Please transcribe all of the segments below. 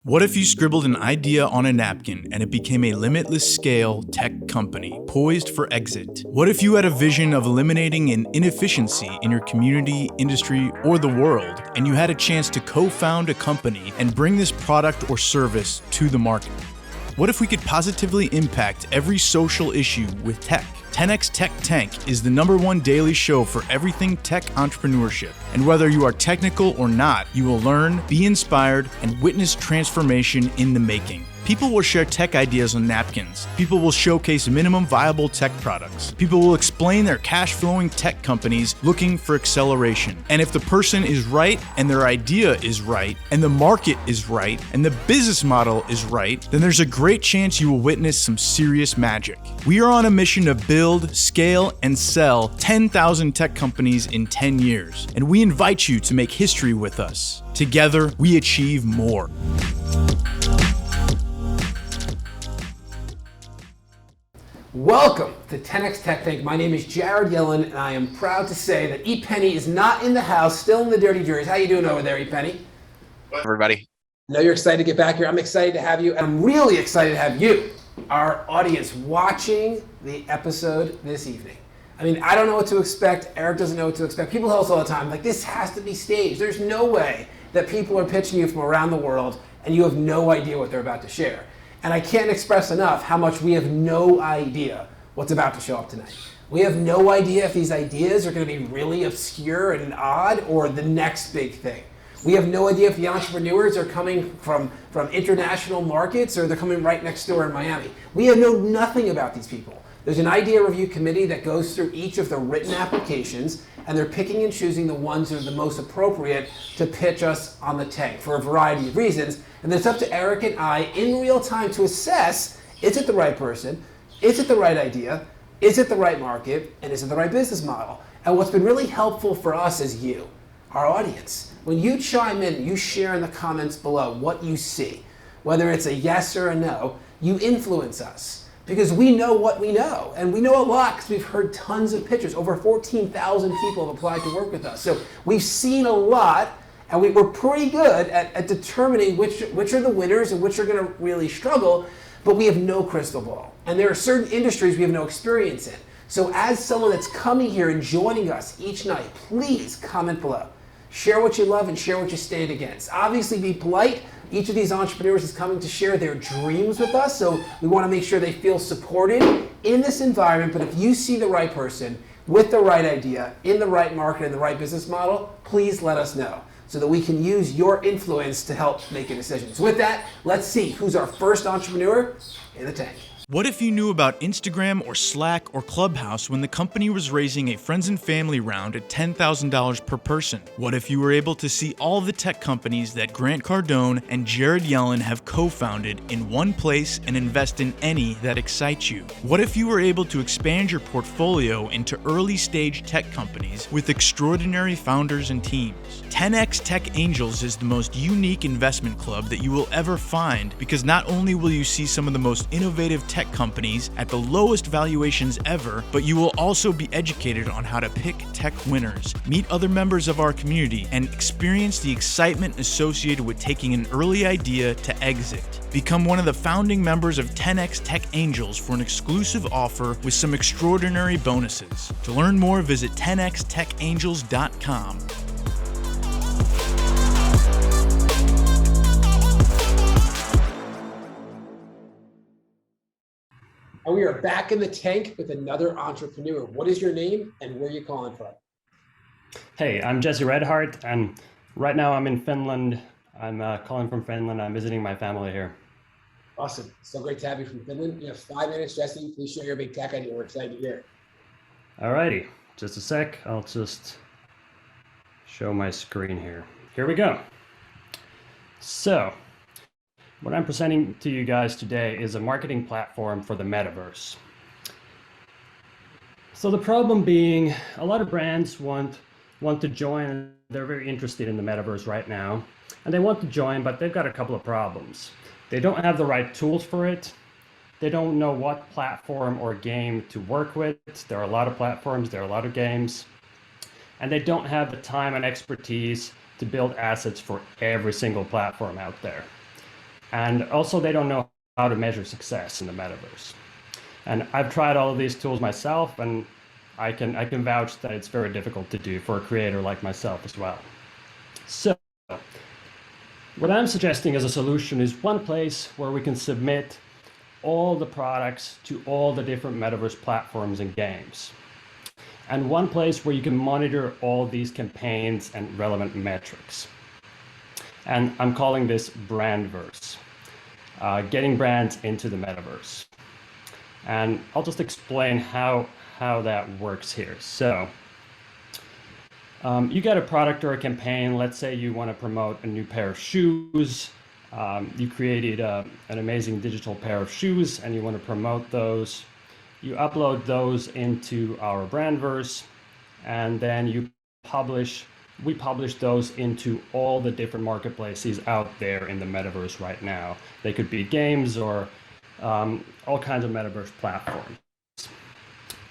What if you scribbled an idea on a napkin and it became a limitless scale tech company poised for exit? What if you had a vision of eliminating an inefficiency in your community, industry, or the world, and you had a chance to co-found a company and bring this product or service to the market? What if we could positively impact every social issue with tech? 10x Tech Tank is the #1 daily show for everything tech entrepreneurship. And whether you are technical or not, you will learn, be inspired, and witness transformation in the making. People will share tech ideas on napkins. People will showcase minimum viable tech products. People will explain their cash-flowing tech companies looking for acceleration. And if the person is right, and their idea is right, and the market is right, and the business model is right, then there's a great chance you will witness some serious magic. We are on a mission to build, scale, and sell 10,000 tech companies in 10 years. And we invite you to make history with us. Together, we achieve more. Welcome to 10x Tech Tank. My name is Jared Yellin, and I am proud to say that E. Penny is not in the house, still in the dirty jerseys. How you doing over there, E. Penny? Everybody. I know you're excited to get back here. I'm excited to have you, and I'm really excited to have you, our audience, watching the episode this evening. I mean, I don't know what to expect. Eric doesn't know what to expect. People tell us all the time, like, this has to be staged. There's no way that people are pitching you from around the world, and you have no idea what they're about to share. And I can't express enough how much we have no idea what's about to show up tonight. We have no idea if these ideas are going to be really obscure and odd or the next big thing. We have no idea if the entrepreneurs are coming from international markets or they're coming right next door in Miami. We have know nothing about these people. There's an idea review committee that goes through each of the written applications, and they're picking and choosing the ones that are the most appropriate to pitch us on the tank for a variety of reasons. And then it's up to Eric and I in real time to assess, is it the right person? Is it the right idea? Is it the right market? And is it the right business model? And what's been really helpful for us is you, our audience. When you chime in, you share in the comments below what you see, whether it's a yes or a no, you influence us. Because we know what we know, and we know a lot because we've heard tons of pitches. Over 14,000 people have applied to work with us. So we've seen a lot, and we're pretty good at determining which are the winners and which are gonna really struggle, but we have no crystal ball. And there are certain industries we have no experience in. So as someone that's coming here and joining us each night, please comment below. Share what you love and share what you stand against. Obviously be polite. Each of these entrepreneurs is coming to share their dreams with us, so we want to make sure they feel supported in this environment. But if you see the right person with the right idea, in the right market, and the right business model, please let us know so that we can use your influence to help make a decision. So with that, let's see who's our first entrepreneur in the tank. What if you knew about Instagram or Slack or Clubhouse when the company was raising a friends and family round at $10,000 per person? What if you were able to see all the tech companies that Grant Cardone and Jared Yellin have co-founded in one place and invest in any that excite you? What if you were able to expand your portfolio into early stage tech companies with extraordinary founders and teams? 10x Tech Angels is the most unique investment club that you will ever find, because not only will you see some of the most innovative tech companies at the lowest valuations ever, but you will also be educated on how to pick tech winners, meet other members of our community, and experience the excitement associated with taking an early idea to exit. Become one of the founding members of 10x Tech Angels for an exclusive offer with some extraordinary bonuses. To learn more, visit 10xtechangels.com. And we are back in the tank with another entrepreneur. What is your name and where are you calling from? Hey, I'm Jesse Redhart, and right now I'm in Finland. I'm calling from Finland. I'm visiting my family here. Awesome. So great to have you from Finland. You have 5 minutes, Jesse. Please share your big tech idea. We're excited to hear it. Alrighty, just a sec. I'll just show my screen here. Here we go. So, what I'm presenting to you guys today is a marketing platform for the Metaverse. So the problem being, a lot of brands want to join. They're very interested in the Metaverse right now, and they want to join, but they've got a couple of problems. They don't have the right tools for it. They don't know what platform or game to work with. There are a lot of platforms, there are a lot of games, and they don't have the time and expertise to build assets for every single platform out there. And also they don't know how to measure success in the metaverse. And I've tried all of these tools myself, and I can vouch that it's very difficult to do for a creator like myself as well. So what I'm suggesting as a solution is one place where we can submit all the products to all the different metaverse platforms and games. And one place where you can monitor all these campaigns and relevant metrics. And I'm calling this Brandverse, getting brands into the metaverse. And I'll just explain how that works here. So you get a product or a campaign. Let's say you want to promote a new pair of shoes. You created an amazing digital pair of shoes and you want to promote those. You upload those into our Brandverse, and then we publish those into all the different marketplaces out there in the metaverse right now. They could be games or all kinds of metaverse platforms.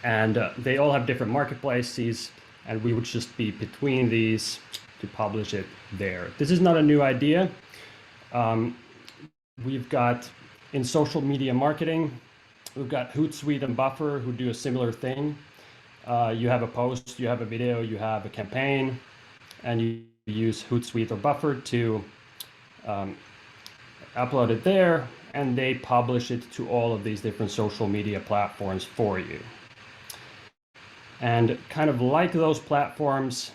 And they all have different marketplaces, and we would just be between these to publish it there. This is not a new idea. We've got in social media marketing, we've got Hootsuite and Buffer who do a similar thing. You have a post, you have a video, you have a campaign, and you use Hootsuite or Buffer to upload it there, and they publish it to all of these different social media platforms for you. And kind of like those platforms,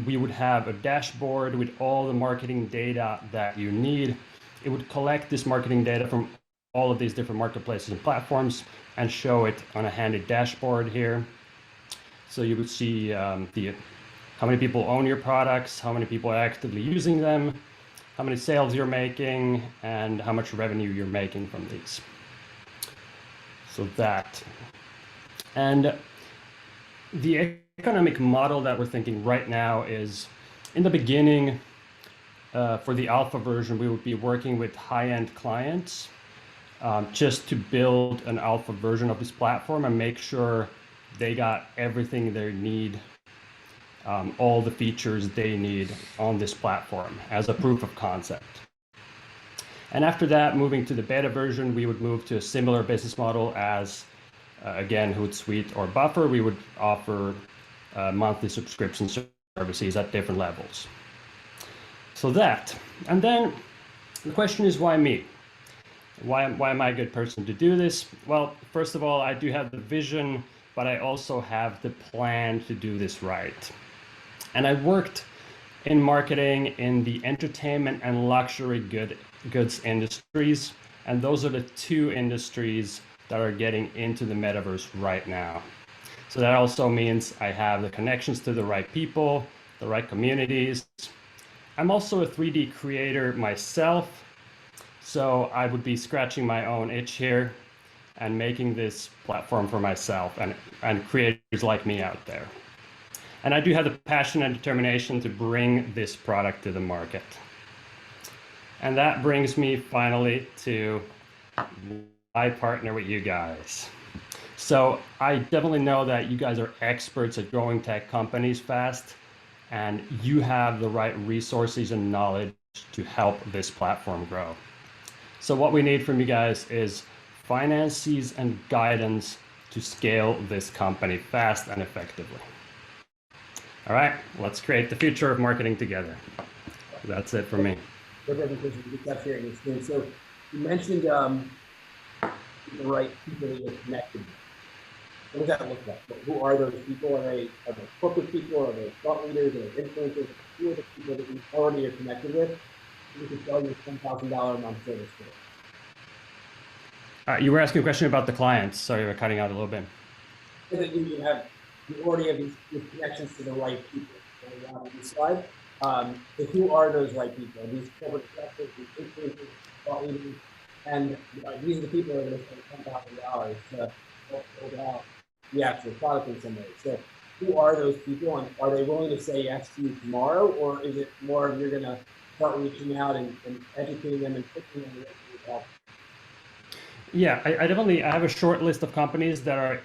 we would have a dashboard with all the marketing data that you need. It would collect this marketing data from all of these different marketplaces and platforms and show it on a handy dashboard here. So you would see how many people own your products, how many people are actively using them, how many sales you're making, and how much revenue you're making from these. So that. And the economic model that we're thinking right now is, in the beginning, for the alpha version, we would be working with high-end clients just to build an alpha version of this platform and make sure they got everything they need, all the features they need on this platform as a proof of concept. And after that, moving to the beta version, we would move to a similar business model as, again, Hootsuite or Buffer. We would offer monthly subscription services at different levels. So that, and then the question is, why me? Why am I a good person to do this? Well, first of all, I do have the vision, but I also have the plan to do this right. And I worked in marketing in the entertainment and luxury goods industries. And those are the two industries that are getting into the metaverse right now. So that also means I have the connections to the right people, the right communities. I'm also a 3D creator myself. So I would be scratching my own itch here and making this platform for myself and creators like me out there. And I do have the passion and determination to bring this product to the market. And that brings me finally to my partner with you guys. So I definitely know that you guys are experts at growing tech companies fast, and you have the right resources and knowledge to help this platform grow. So what we need from you guys is finances and guidance to scale this company fast and effectively. All right, let's create the future of marketing together. That's it for me. Good presentation. Good stuff here. So you mentioned the right people that you're connected with. What does that look like? Who are those people? Are they corporate people? Are they thought leaders? Are they influencers? Who are the people that you already are connected with? You can sell your $10,000 a month service to. You were asking a question about the clients. Sorry, we're cutting out a little bit. So that you already have these connections to the right people. So on this slide, so who are those right people? Are these corporate executives, these influencers, thought leaders, and these are the people that are going to spend $10,000 to build out the actual product in some way. So who are those people, and are they willing to say yes to you tomorrow, or is it more of you're going to start reaching out and educating them and putting them in the help? Yeah, I have a short list of companies that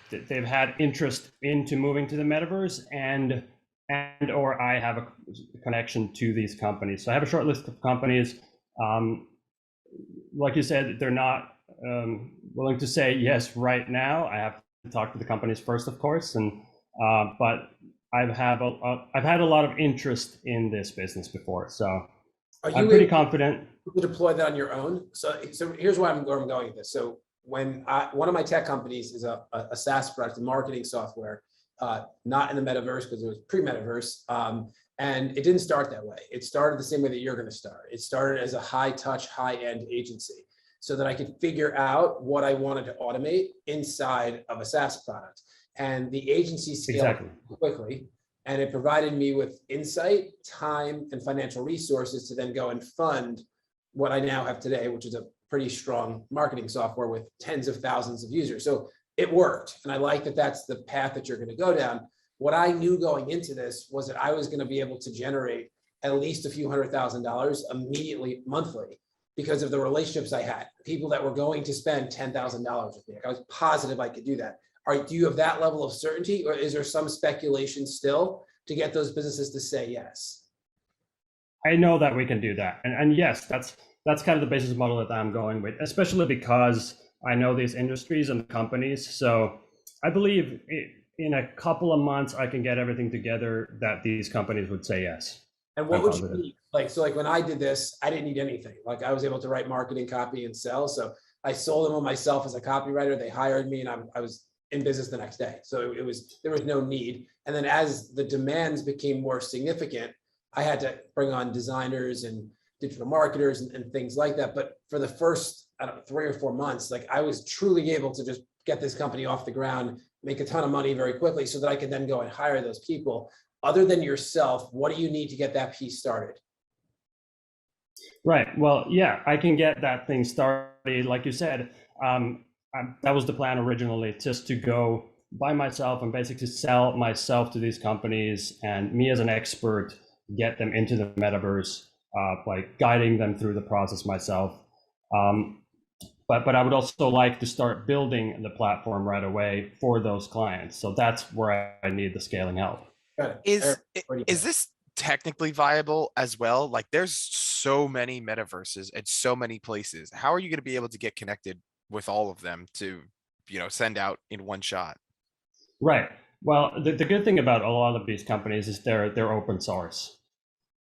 they've had interest into moving to the metaverse, and and or I have a connection to these companies. So I have a short list of companies. Like you said, they're not willing to say yes right now. I have to talk to the companies first, of course, and but I've had a lot of interest in this business before, so I'm pretty confident. To deploy that on your own. So here's where I'm going with this. So when one of my tech companies is a SaaS product, a marketing software, not in the metaverse because it was pre-metaverse, and it didn't start that way. It started the same way that you're going to start. It started as a high-touch, high-end agency, so that I could figure out what I wanted to automate inside of a SaaS product. And the agency scaled quickly, and it provided me with insight, time, and financial resources to then go and fund what I now have today, which is a pretty strong marketing software with tens of thousands of users. So it worked. And I like that that's the path that you're going to go down. What I knew going into this was that I was going to be able to generate at least a few $100,000 immediately monthly because of the relationships I had, people that were going to spend $10,000 with me. I was positive I could do that. Do you have that level of certainty, or is there some speculation still to get those businesses to say yes? I know that we can do that. And yes, that's kind of the business model that I'm going with, especially because I know these industries and companies. So I believe in a couple of months, I can get everything together that these companies would say yes. And what would you need? Like when I did this, I didn't need anything. Like I was able to write marketing copy and sell. So I sold them on myself as a copywriter. They hired me and I was in business the next day. So there was no need. And then as the demands became more significant, I had to bring on designers and digital marketers and things like that. But for the first, 3 or 4 months, like I was truly able to just get this company off the ground, make a ton of money very quickly so that I could then go and hire those people. Other than yourself, what do you need to get that piece started? Right. Well, yeah, I can get that thing started. Like you said, that was the plan originally, just to go by myself and basically sell myself to these companies and me as an expert, get them into the metaverse, like guiding them through the process myself. But I would also like to start building the platform right away for those clients. So that's where I need the scaling help. Is this technically viable as well? Like there's so many metaverses at so many places. How are you going to be able to get connected with all of them to, send out in one shot? Right. Well, the good thing about a lot of these companies is they're open source.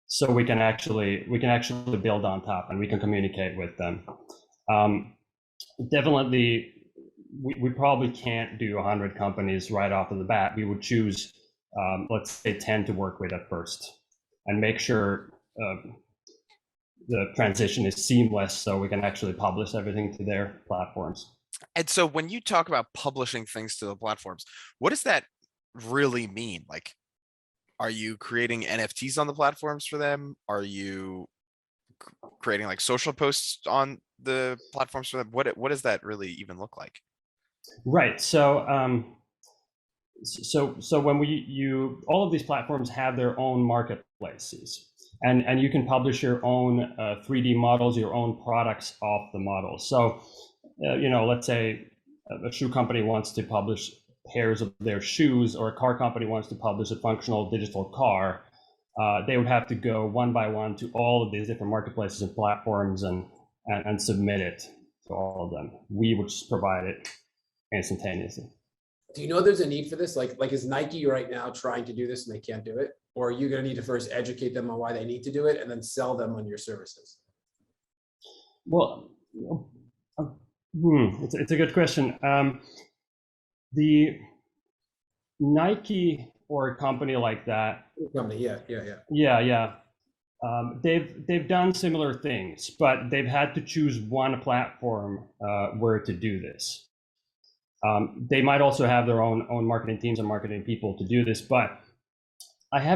So we can actually build on top and we can communicate with them. Definitely, we probably can't do 100 companies right off of the bat. We would choose, let's say 10 to work with at first and make sure the transition is seamless so we can actually publish everything to their platforms. And so when you talk about publishing things to the platforms, what does that really mean? Like, are you creating NFTs on the platforms for them? Are you creating like social posts on the platforms for them? What does that really even look like? Right. So when all of these platforms have their own marketplaces, and you can publish your own 3D models, your own products off the models. So let's say a shoe company wants to publish pairs of their shoes, or a car company wants to publish a functional digital car. They would have to go one by one to all of these different marketplaces and platforms and submit it to all of them. We would just provide it instantaneously. Do you know there's a need for this? Like is Nike right now trying to do this and they can't do it? Or are you going to need to first educate them on why they need to do it and then sell them on your services? Well, it's a good question. The Nike or a company like that. Yeah. They've done similar things, but they've had to choose one platform where to do this. They might also have their own marketing teams and marketing people to do this, but I've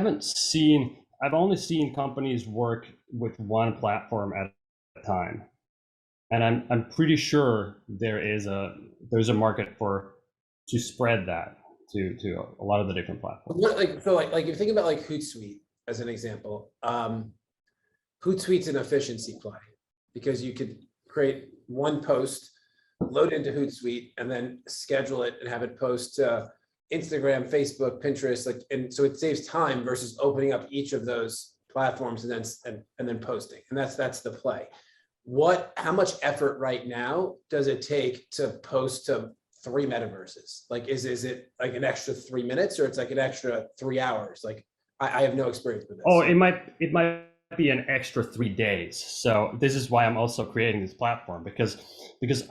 only seen companies work with one platform at a time. And I'm pretty sure there's a market to spread that to a lot of the different platforms. Like if you think about like Hootsuite as an example, Hootsuite's an efficiency play because you could create one post, load into Hootsuite, and then schedule it and have it post to Instagram, Facebook, Pinterest, like, and so it saves time versus opening up each of those platforms and then posting. And that's the play. How much effort right now does it take to post to 3 metaverses? Like, is it like an extra 3 minutes, or it's like an extra 3 hours? Like, I have no experience with this. Oh, it might be an extra 3 days. So this is why I'm also creating this platform, because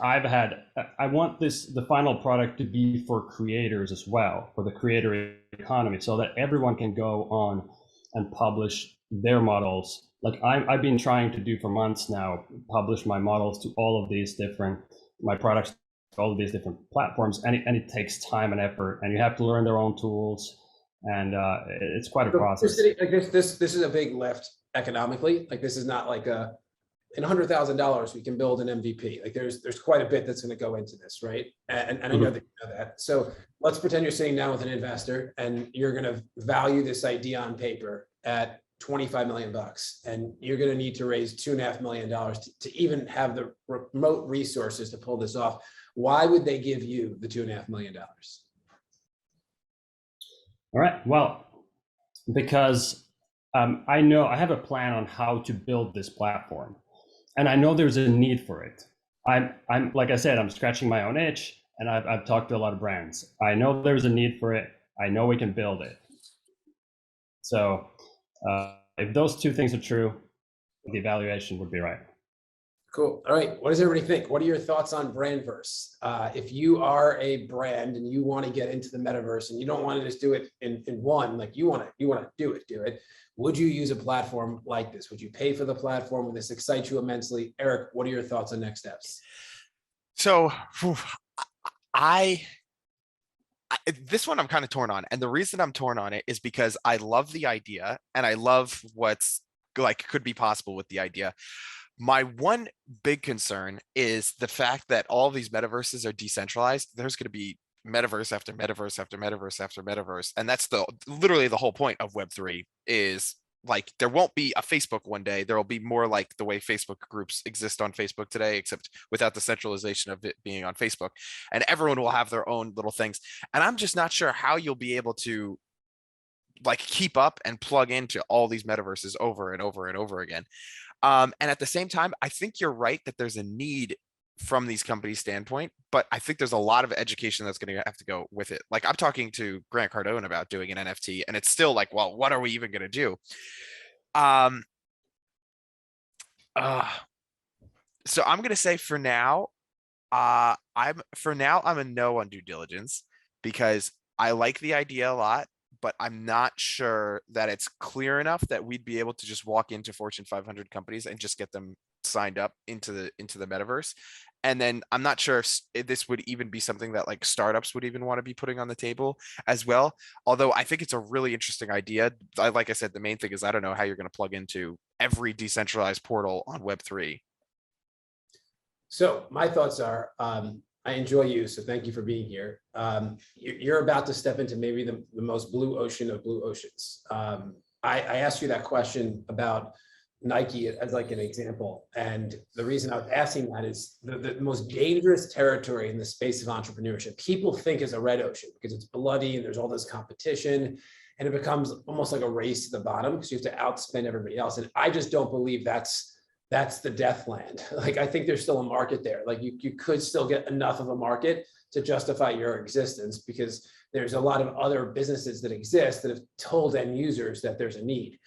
I want the final product to be for creators as well, for the creator economy, so that everyone can go on and publish their models. Like I've been trying to do for months now, publish my models to all of these different, my products to all of these different platforms, and it takes time and effort, and you have to learn their own tools, and it's quite a process. Like this is a big lift economically. Like, this is not like in $100,000 we can build an MVP. Like, there's quite a bit that's going to go into this, right? And I know that you know that. So let's pretend you're sitting down with an investor and you're going to value this idea on paper at $25 million, and you're going to need to raise $2.5 million to even have the remote resources to pull this off. Why would they give you the $2.5 million? All right. Well, because I know I have a plan on how to build this platform, and I know there's a need for it. I'm like I said, I'm scratching my own itch, and I've talked to a lot of brands. I know there's a need for it. I know we can build it. So if those 2 things are true, the evaluation would be right. Cool. All right. What does everybody think? What are your thoughts on Brandverse? If you are a brand and you want to get into the metaverse and you don't want to just do it in one, like you want to do it. Would you use a platform like this? Would you pay for the platform? Would this excite you immensely? Eric, what are your thoughts on next steps? So this one I'm kind of torn on. And the reason I'm torn on it is because I love the idea and I love what's like could be possible with the idea. My one big concern is the fact that all of these metaverses are decentralized. There's going to be metaverse after metaverse after metaverse after metaverse. And that's literally the whole point of Web3 is like, there won't be a Facebook one day. There will be more like the way Facebook groups exist on Facebook today, except without the centralization of it being on Facebook, and everyone will have their own little things. And I'm just not sure how you'll be able to like keep up and plug into all these metaverses over and over and over again. And at the same time, I think you're right that there's a need from these companies' standpoint, but I think there's a lot of education that's going to have to go with it. Like, I'm talking to Grant Cardone about doing an NFT, and it's still like, well, what are we even going to do? So I'm going to say for now, I'm a no on due diligence, because I like the idea a lot, but I'm not sure that it's clear enough that we'd be able to just walk into Fortune 500 companies and just get them signed up into the metaverse. And then I'm not sure if this would even be something that like startups would even want to be putting on the table as well. Although I think it's a really interesting idea. Like I said, the main thing is I don't know how you're going to plug into every decentralized portal on Web3. So my thoughts are, I enjoy you, so thank you for being here. You're about to step into maybe the most blue ocean of blue oceans. I asked you that question about Nike as like an example. And the reason I was asking that is the most dangerous territory in the space of entrepreneurship, people think is a red ocean because it's bloody and there's all this competition and it becomes almost like a race to the bottom because you have to outspend everybody else. And I just don't believe that's the death land. Like, I think there's still a market there. Like you could still get enough of a market to justify your existence because there's a lot of other businesses that exist that have told end users that there's a need.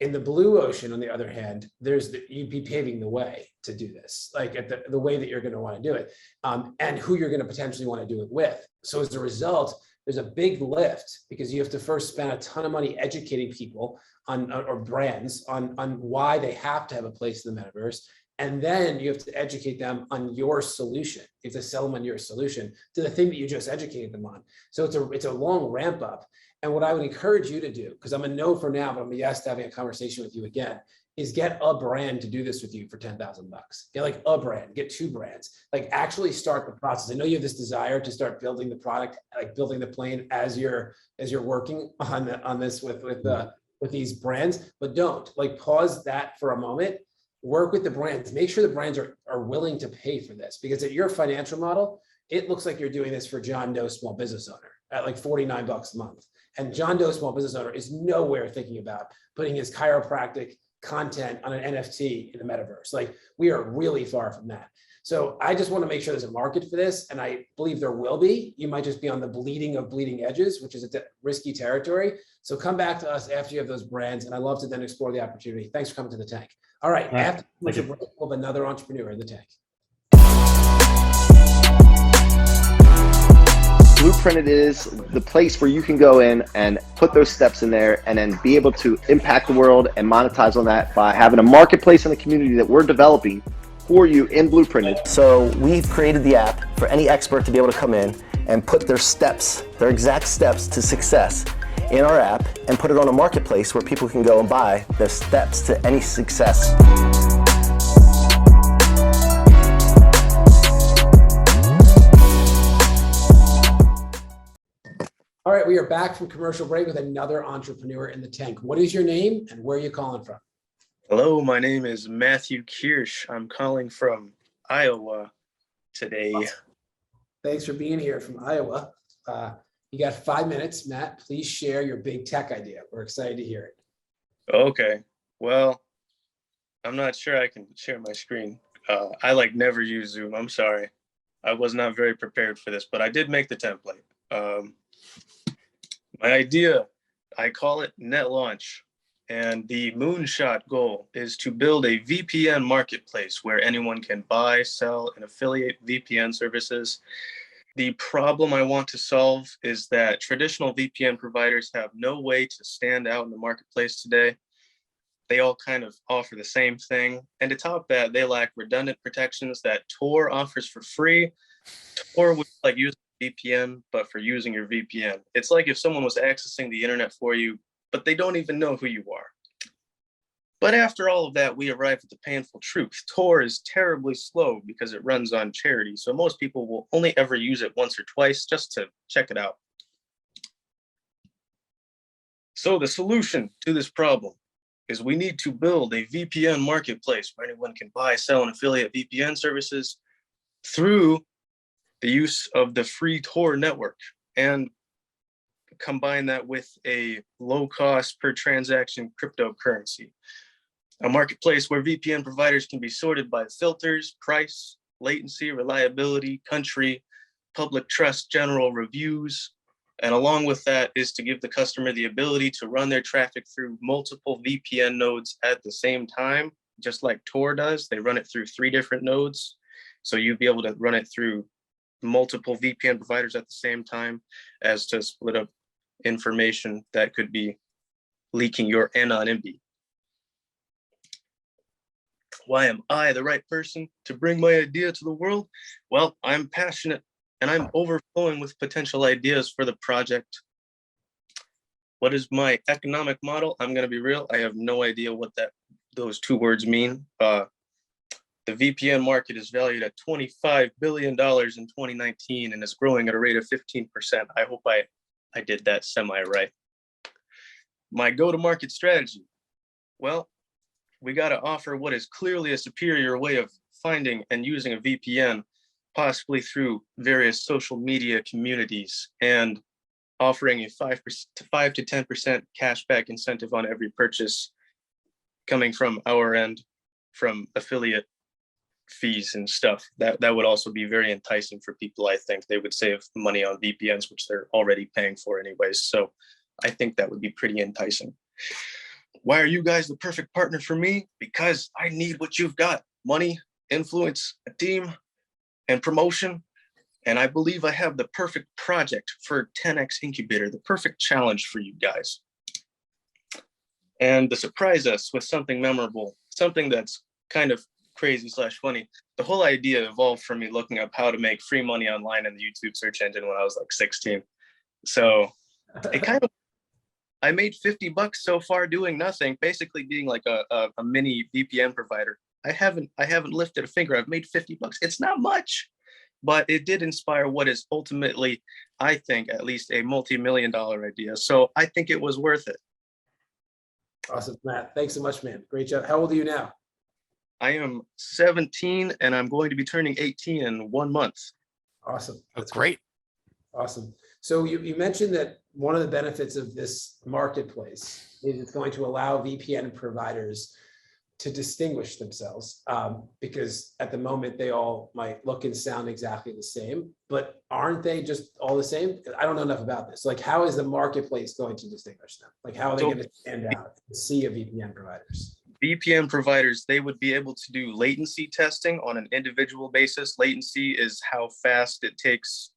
In the blue ocean, on the other hand, you'd be paving the way to do this, like at the way that you're going to want to do it, and who you're going to potentially want to do it with. So as a result, there's a big lift because you have to first spend a ton of money educating people or brands on why they have to have a place in the metaverse. And then you have to educate them on your solution. You have to sell them on your solution to the thing that you just educated them on. So it's a long ramp up. And what I would encourage you to do, because I'm a no for now, but I'm a yes to having a conversation with you again, is get a brand to do this with you for $10,000. Get like a brand, get 2 brands, like actually start the process. I know you have this desire to start building the product, like building the plane as you're working on this with these brands, but don't like pause that for a moment. Work with the brands, make sure the brands are willing to pay for this, because at your financial model, it looks like you're doing this for John Doe small business owner. at like $49 a month. And John Doe, small business owner, is nowhere thinking about putting his chiropractic content on an NFT in the metaverse. Like, we are really far from that. So I just want to make sure there's a market for this, and I believe there will be. You might just be on the bleeding of bleeding edges, which is a risky territory. So come back to us after you have those brands, and I'd love to then explore the opportunity. Thanks for coming to the tank. All right, All right. after we'll have another entrepreneur in the tank. Blueprinted is the place where you can go in and put those steps in there and then be able to impact the world and monetize on that by having a marketplace in the community that we're developing for you in Blueprinted. So we've created the app for any expert to be able to come in and put their steps, their exact steps to success in our app and put it on a marketplace where people can go and buy the steps to any success. All right, we are back from commercial break with another entrepreneur in the tank. What is your name and where are you calling from? Hello, my name is Matthew Kirsch. I'm calling from Iowa today. Awesome. Thanks for being here from Iowa. You got 5 minutes, Matt. Please share your big tech idea. We're excited to hear it. Okay, well, I'm not sure I can share my screen. I never use Zoom. I'm sorry. I was not very prepared for this, but I did make the template. My idea, I call it Net Launch, and the moonshot goal is to build a VPN marketplace where anyone can buy, sell, and affiliate VPN services. The problem I want to solve is that traditional VPN providers have no way to stand out in the marketplace today. They all kind of offer the same thing. And to top that, they lack redundant protections that Tor offers for free. Tor would like using VPN, but for using your VPN. It's like if someone was accessing the internet for you, but they don't even know who you are. But after all of that, we arrive at the painful truth. Tor is terribly slow because it runs on charity. So most people will only ever use it once or twice just to check it out. So the solution to this problem is we need to build a VPN marketplace where anyone can buy, sell, and affiliate VPN services through the use of the free Tor network and combine that with a low cost per transaction cryptocurrency. A marketplace where VPN providers can be sorted by filters, price, latency, reliability, country, public trust, general reviews. And along with that is to give the customer the ability to run their traffic through multiple VPN nodes at the same time, just like Tor does. They run it through 3 different nodes. So you'd be able to run it through multiple VPN providers at the same time as to split up information that could be leaking your anonymity. Why am I the right person to bring my idea to the world? Well, I'm passionate and I'm overflowing with potential ideas for the project. What is my economic model? I'm going to be real. I have no idea what those 2 words mean. The VPN market is valued at $25 billion in 2019 and is growing at a rate of 15%. I hope I did that semi-right. My go-to-market strategy. Well, we got to offer what is clearly a superior way of finding and using a VPN, possibly through various social media communities, and offering a 5 to 10% cashback incentive on every purchase coming from our end, from affiliate fees and stuff. That would also be very enticing for people. I think they would save money on VPNs, which they're already paying for anyways. So I think that would be pretty enticing. Why are you guys the perfect partner for me? Because I need what you've got: money, influence, a team, and promotion. And I believe I have the perfect project for 10x Incubator, the perfect challenge for you guys. And to surprise us with something memorable, something that's kind of crazy / funny. The whole idea evolved from me looking up how to make free money online in the YouTube search engine when I was like 16. So I made $50 so far doing nothing, basically being like a mini VPN provider. I haven't lifted a finger. I've made $50. It's not much, but it did inspire what is ultimately, I think, at least a multi-million-dollar idea. So I think it was worth it. Awesome, Matt. Thanks so much, man. Great job. How old are you now? I am 17 and I'm going to be turning 18 in 1 month. Awesome. That's great. Awesome. So you mentioned that one of the benefits of this marketplace is it's going to allow VPN providers to distinguish themselves, because at the moment they all might look and sound exactly the same, but aren't they just all the same? I don't know enough about this. Like, how is the marketplace going to distinguish them? Like, how are they So- going to stand out, the sea of VPN providers? VPN providers, they would be able to do latency testing on an individual basis. Latency is how fast it takes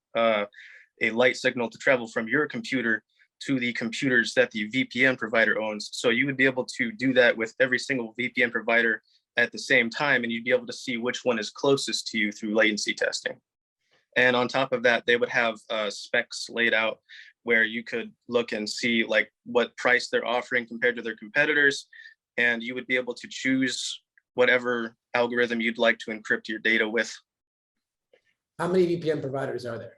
a light signal to travel from your computer to the computers that the VPN provider owns. So you would be able to do that with every single VPN provider at the same time, and you'd be able to see which one is closest to you through latency testing. And on top of that, they would have specs laid out where you could look and see like what price they're offering compared to their competitors. And you would be able to choose whatever algorithm you'd like to encrypt your data with. How many VPN providers are there?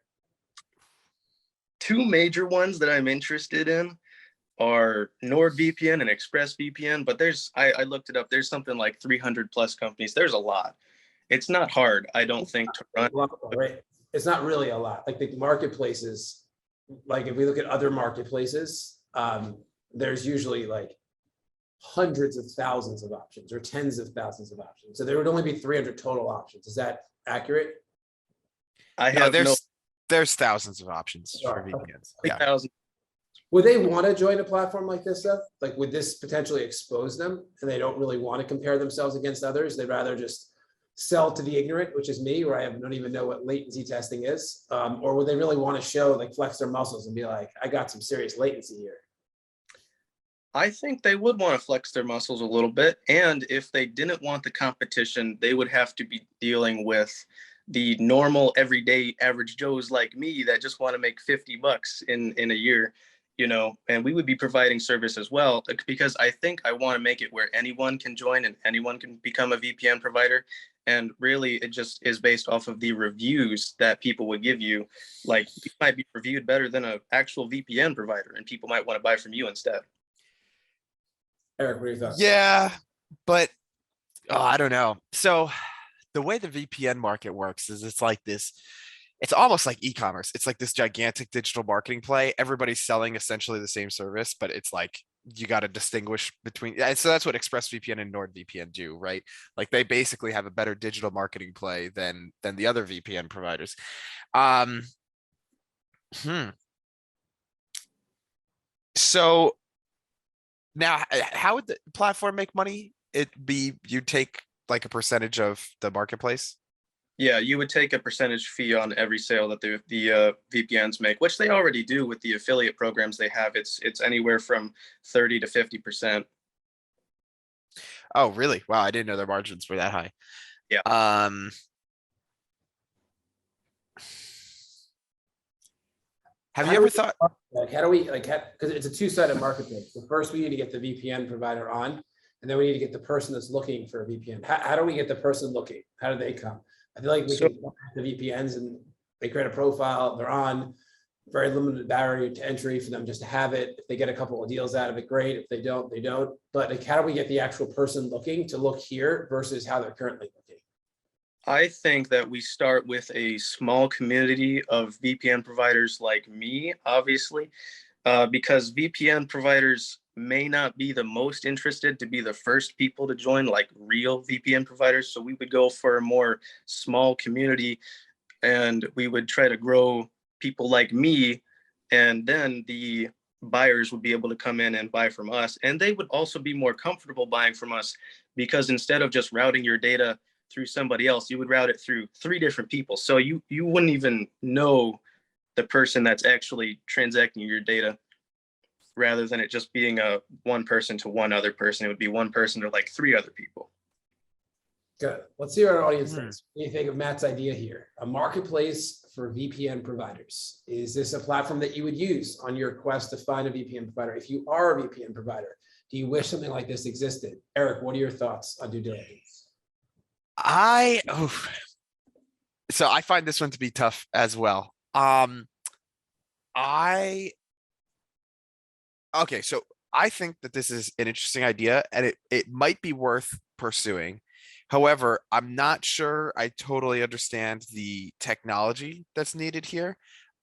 Two major ones that I'm interested in are NordVPN and ExpressVPN, but I looked it up. There's something like 300 plus companies. There's a lot. It's not hard, I don't think, to run. Right. It's not really a lot. Like the marketplaces, like if we look at other marketplaces, there's usually like hundreds of thousands of options or tens of thousands of options. So there would only be 300 total options. Is that accurate? I No, have there's thousands of options for Okay. VPNs. Yeah. thousand. Would they want to join a platform like this, Seth? Like, would this potentially expose them and they don't really want to compare themselves against others? They'd rather just sell to the ignorant, which is me, where I don't even know what latency testing is. Or would they really want to show, like, flex their muscles and be like, I got some serious latency here? I think they would want to flex their muscles a little bit. And if they didn't want the competition, they would have to be dealing with the normal, everyday average Joes like me that just want to make $50 in a year, you know, and we would be providing service as well, because I think I want to make it where anyone can join and anyone can become a VPN provider. And really, it just is based off of the reviews that people would give you. Like, you might be reviewed better than an actual VPN provider, and people might want to buy from you instead. Eric, what are your thoughts? Yeah, but I don't know. So the way the VPN market works is it's like this, it's almost like e-commerce. It's like this gigantic digital marketing play. Everybody's selling essentially the same service, but it's like you got to distinguish between. And so that's what ExpressVPN and NordVPN do, right? Like they basically have a better digital marketing play than the other VPN providers. So now, how would the platform make money? You take like a percentage of the marketplace? Yeah, you would take a percentage fee on every sale that the VPNs make, which they already do with the affiliate programs they have. It's anywhere from 30 to 50%. Oh, really? Wow, I didn't know their margins were that high. Yeah. Have you ever thought? Like, how do we, like, because it's a two-sided marketplace. So first, we need to get the VPN provider on, and then we need to get the person that's looking for a VPN. How do we get the person looking? How do they come? I feel like we can the VPNs and they create a profile, they're on, very limited barrier to entry for them just to have it. If they get a couple of deals out of it, great. If they don't, they don't. But like, how do we get the actual person looking to look here versus how they're currently looking? I think that we start with a small community of VPN providers like me, obviously, because VPN providers may not be the most interested to be the first people to join, like real VPN providers. So we would go for a more small community and we would try to grow people like me. And then the buyers would be able to come in and buy from us. And they would also be more comfortable buying from us because instead of just routing your data through somebody else, you would route it through 3 different people. So you wouldn't even know the person that's actually transacting your data, rather than it just being a one person to one other person. It would be one person to like 3 other people. Good. Let's see what our audience thinks. What do you think of Matt's idea here? A marketplace for VPN providers. Is this a platform that you would use on your quest to find a VPN provider? If you are a VPN provider, do you wish something like this existed? Eric, what are your thoughts on due diligence? So I find this one to be tough as well. Okay, so I think that this is an interesting idea and it might be worth pursuing. However, I'm not sure I totally understand the technology that's needed here.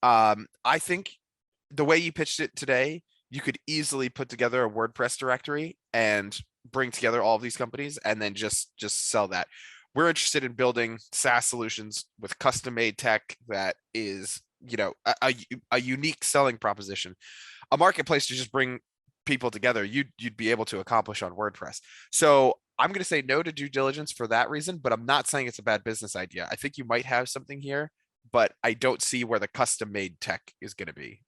I think the way you pitched it today, you could easily put together a WordPress directory and bring together all of these companies and then just sell that. We're interested in building SaaS solutions with custom-made tech that is, you know, a unique selling proposition. A marketplace to just bring people together, you'd be able to accomplish on WordPress. So I'm going to say no to due diligence for that reason, but I'm not saying it's a bad business idea. I think you might have something here, but I don't see where the custom-made tech is going to be.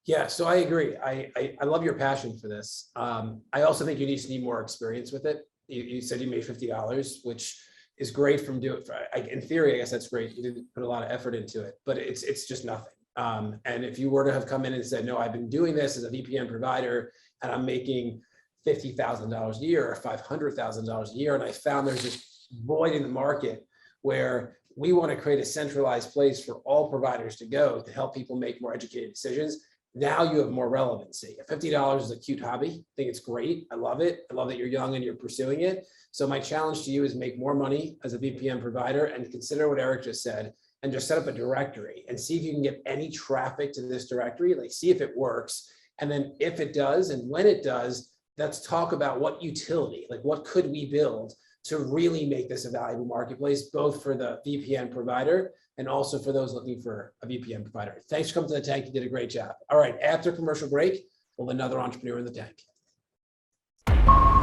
Yeah, so I agree. I love your passion for this. I also think you need more experience with it. You said you made $50, which is great from doing. In theory, I guess that's great. You didn't put a lot of effort into it, but it's just nothing. And if you were to have come in and said, no, I've been doing this as a VPN provider and I'm making $50,000 a year or $500,000 a year, and I found there's this void in the market where we want to create a centralized place for all providers to go to help people make more educated decisions. Now you have more relevancy. $50 is a cute hobby. I think it's great. I love it. I love that you're young and you're pursuing it. So my challenge to you is make more money as a VPN provider and consider what Eric just said and just set up a directory and see if you can get any traffic to this directory, like see if it works. And then if it does, and when it does, let's talk about what utility, like what could we build to really make this a valuable marketplace, both for the VPN provider and also for those looking for a VPN provider. Thanks for coming to the tank. You did a great job. All right, after commercial break, we'll have another entrepreneur in the tank.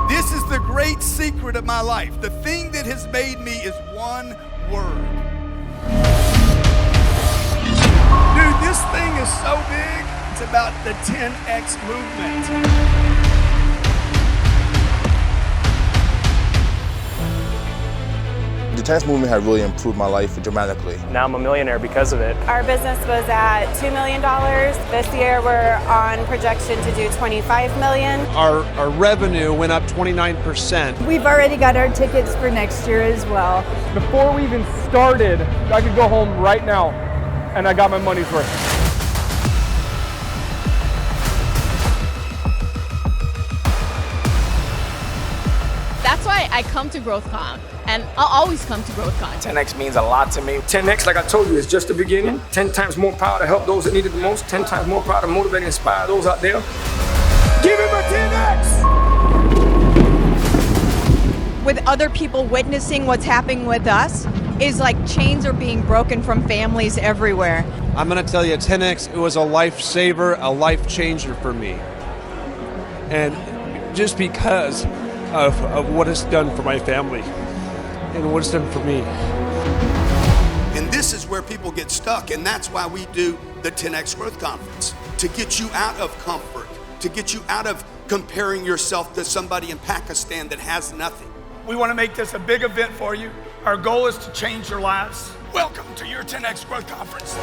This is the great secret of my life. The thing that has made me is one word. Dude, this thing is so big. It's about the 10X movement. The 10X movement had really improved my life dramatically. Now I'm a millionaire because of it. Our business was at $2 million. This year we're on projection to do $25 million. Our revenue went up 29%. We've already got our tickets for next year as well. Before we even started, I could go home right now and I got my money's worth. That's why I come to GrowthCon, and I'll always come to GrowthCon. 10X means a lot to me. 10X, like I told you, is just the beginning. 10 times more power to help those that need it the most. 10 times more power to motivate and inspire those out there. Give him a 10X! With other people witnessing what's happening with us, is like chains are being broken from families everywhere. I'm gonna tell you, 10X, it was a lifesaver, a life changer for me. And just because of what it's done for my family and what it's done for me. And this is where people get stuck, and that's why we do the 10X Growth Conference, to get you out of comfort, to get you out of comparing yourself to somebody in Pakistan that has nothing. We want to make this a big event for you. Our goal is to change your lives. Welcome to your 10X Growth Conference.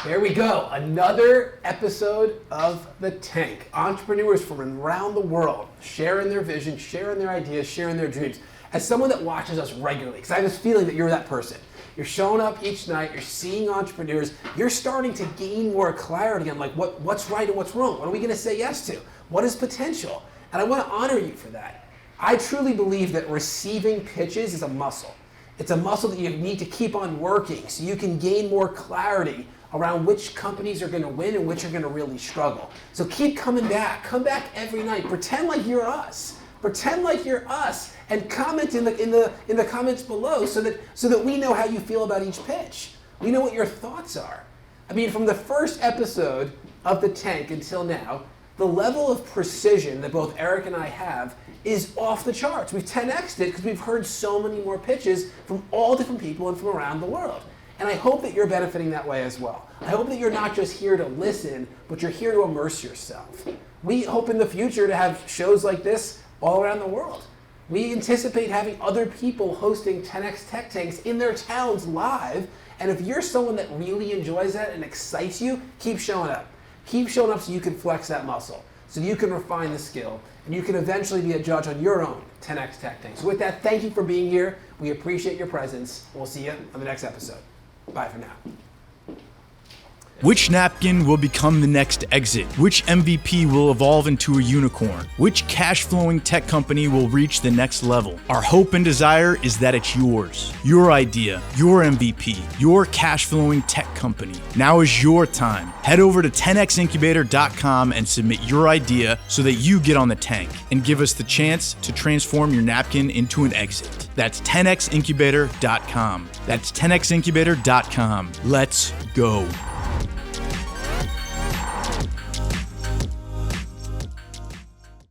There we go. Another episode of The Tank. Entrepreneurs from around the world sharing their vision, sharing their ideas, sharing their dreams. As someone that watches us regularly, because I have this feeling that you're that person. You're showing up each night, you're seeing entrepreneurs, you're starting to gain more clarity on like what's right and what's wrong. What are we going to say yes to? What is potential? And I want to honor you for that. I truly believe that receiving pitches is a muscle. It's a muscle that you need to keep on working so you can gain more clarity around which companies are going to win and which are going to really struggle. So keep coming back. Come back every night. Pretend like you're us. Pretend like you're us, and comment in the comments below so that we know how you feel about each pitch. We know what your thoughts are. I mean, from the first episode of The Tank until now, the level of precision that both Eric and I have is off the charts. We've 10x'd it because we've heard so many more pitches from all different people and from around the world. And I hope that you're benefiting that way as well. I hope that you're not just here to listen, but you're here to immerse yourself. We hope in the future to have shows like this all around the world. We anticipate having other people hosting 10X Tech Tanks in their towns live. And if you're someone that really enjoys that and excites you, keep showing up. Keep showing up so you can flex that muscle, so you can refine the skill, and you can eventually be a judge on your own 10X Tech Tank. So with that, thank you for being here. We appreciate your presence. We'll see you on the next episode. Bye for now. Which napkin will become the next exit? Which MVP will evolve into a unicorn? Which cash-flowing tech company will reach the next level? Our hope and desire is that it's yours. Your idea, your MVP, your cash-flowing tech company. Now is your time. Head over to 10xincubator.com and submit your idea so that you get on the tank and give us the chance to transform your napkin into an exit. That's 10xincubator.com. That's 10xincubator.com. Let's go.